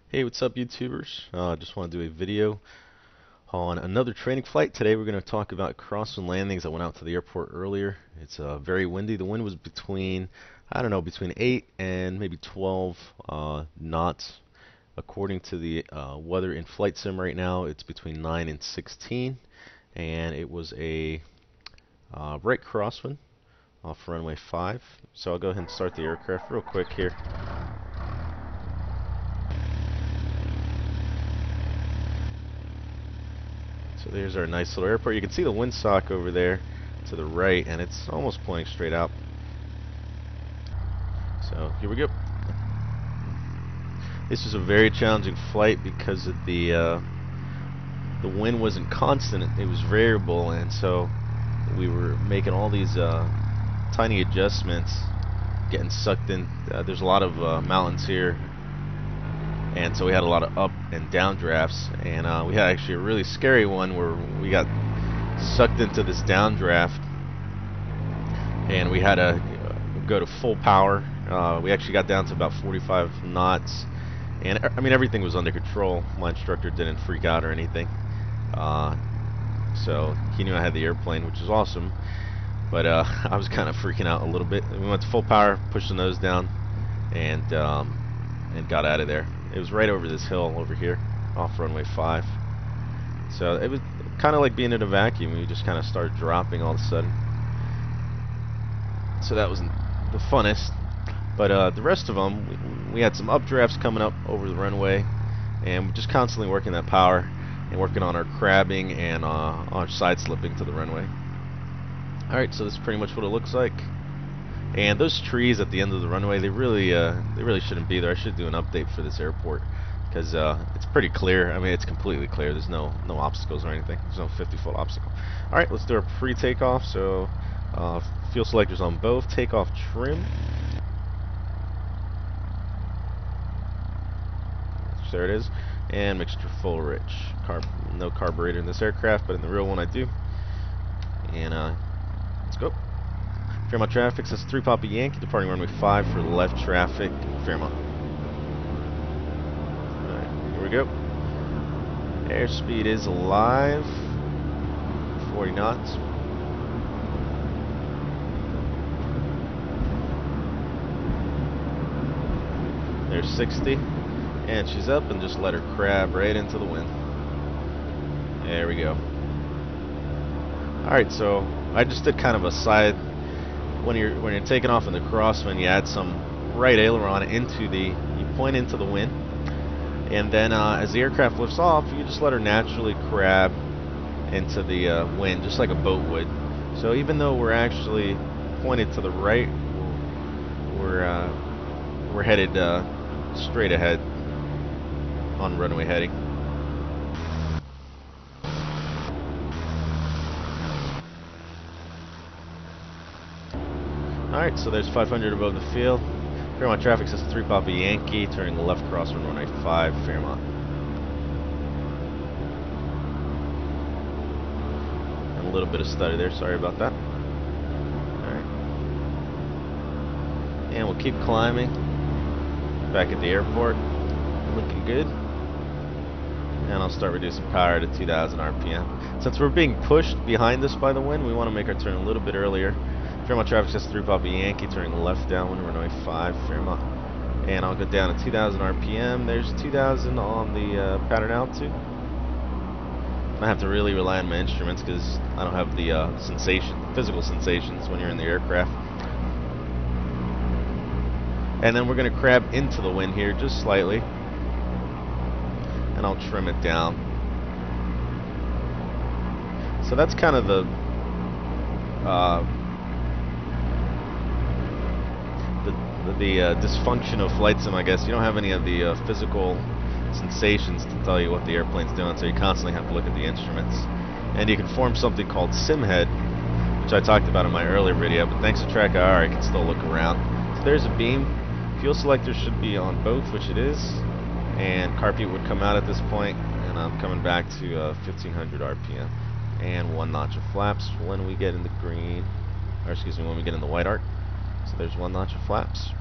Hey, what's up, YouTubers? Just want to do a video on another training flight. Today we're going to talk about Crosswind landings. I went out to the airport earlier. It's very windy. The wind was between, I don't know, between 8 and maybe 12 knots. According to the weather in Flight Sim right now, it's between 9 and 16. And it was a right crosswind off runway 5. So I'll go ahead and start the aircraft real quick here. So there's our nice little airport. You can see the windsock over there to the right, and it's almost pointing straight out. So here we go. This was a very challenging flight because of the wind wasn't constant; it was variable, and so we were making all these tiny adjustments, getting sucked in. There's a lot of mountains here, and so we had a lot of up and down drafts, and we had actually a really scary one where we got sucked into this downdraft, and we had to go to full power. We actually got down to about 45 knots, and I mean everything was under control. My instructor didn't freak out or anything, so he knew I had the airplane, which is awesome. But I was kind of freaking out a little bit. We went to full power, pushed the nose down, and got out of there. It was right over this hill over here, off runway 5. So it was kind of like being in a vacuum. We just kind of started dropping all of a sudden. So that wasn't the funnest. But the rest of them, we had some updrafts coming up over the runway, and just constantly working that power and working on our crabbing and our side slipping to the runway. Alright, so this is pretty much what it looks like. And those trees at the end of the runway, they really shouldn't be there. I should do an update for this airport because it's pretty clear. I mean, it's completely clear. There's no obstacles or anything. There's no 50-foot obstacle. All right, let's do our pre-takeoff. So, fuel selectors on both. Takeoff trim. There it is. And mixture full rich. No carburetor in this aircraft, but in the real one I do. And let's go. Fairmont traffic says 3 Papa Yankee, departing runway 5 for left traffic, Fairmont. Alright, here we go. Airspeed is alive, 40 knots. There's 60, and she's up, and just let her crab right into the wind. There we go. Alright, so I just did kind of a side. When you're taking off in the crosswind, you add some right aileron you point into the wind, and then as the aircraft lifts off, you just let her naturally crab into the wind, just like a boat would. So even though we're actually pointed to the right, we're headed straight ahead on runway heading. Alright, so there's 500 above the field. Fairmont traffic says 3 Papa Yankee, turning left crosswind runway 5, Fairmont. And a little bit of stutter there, sorry about that. Alright. And we'll keep climbing. Back at the airport. Looking good. And I'll start reducing power to 2,000 RPM. Since we're being pushed behind us by the wind, we want to make our turn a little bit earlier. Fairmont traffic says 3 Papa Yankee, turning left downwind, runway 5, Fairmont. And I'll go down to 2,000 RPM. There's 2,000 on the pattern altitude. I have to really rely on my instruments because I don't have the physical sensations when you're in the aircraft. And then we're going to crab into the wind here just slightly. And I'll trim it down. So that's kind of the dysfunction of flight sim, I guess. You don't have any of the physical sensations to tell you what the airplane's doing, so you constantly have to look at the instruments. And you can form something called SimHead, which I talked about in my earlier video, but thanks to Track IR, I can still look around. So there's a beam. Fuel selector should be on both, which it is, and carpet would come out at this point, and I'm coming back to 1,500 RPM. And 1 notch of flaps when we get in the green, or excuse me, when we get in the white arc. So there's 1 notch of flaps.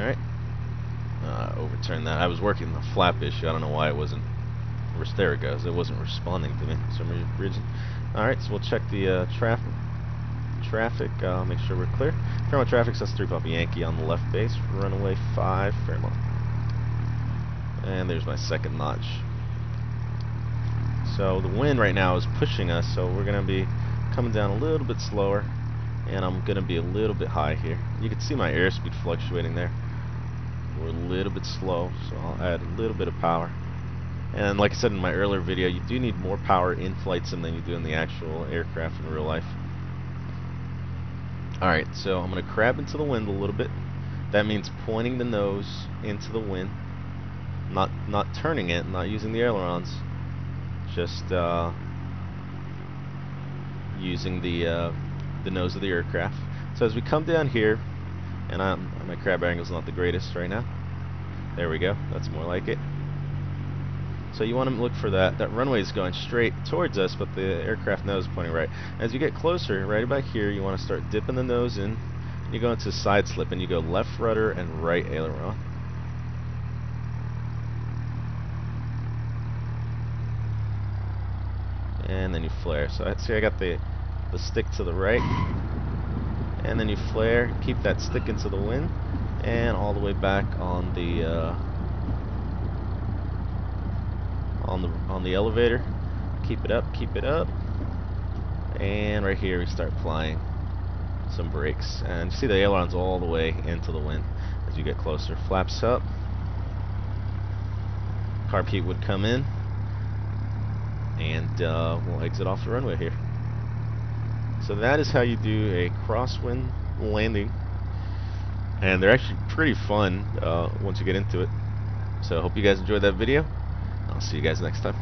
Alright. Overturn that. I was working the flap issue. I don't know why it wasn't. There it goes. It wasn't responding to me for some reason. Alright, so we'll check the traffic. Make sure we're clear. Fairmont traffic, that's 3 Papa Yankee on the left base. Runway 5, Fairmont. And there's my second notch. So the wind right now is pushing us, so we're going to be coming down a little bit slower. And I'm going to be a little bit high here. You can see my airspeed fluctuating there. We're a little bit slow, so I'll add a little bit of power. And like I said in my earlier video, you do need more power in flight sim than you do in the actual aircraft in real life. Alright, so I'm going to crab into the wind a little bit. That means pointing the nose into the wind. Not turning it, not using the ailerons. Just using the nose of the aircraft. So as we come down here, and my crab angle is not the greatest right now. There we go. That's more like it. So you want to look for that. That runway is going straight towards us, but the aircraft nose is pointing right. As you get closer, right about here, you want to start dipping the nose in. You go into side slip, and you go left rudder and right aileron. And then you flare. So I see I got the stick to the right, and then you flare. Keep that stick into the wind, and all the way back on the on the elevator. Keep it up, and right here we start applying some brakes, and you see the ailerons all the way into the wind as you get closer. Flaps up, carb heat would come in, and we'll exit off the runway here. So that is how you do a crosswind landing, and they're actually pretty fun once you get into it. So I hope you guys enjoyed that video. I'll see you guys next time.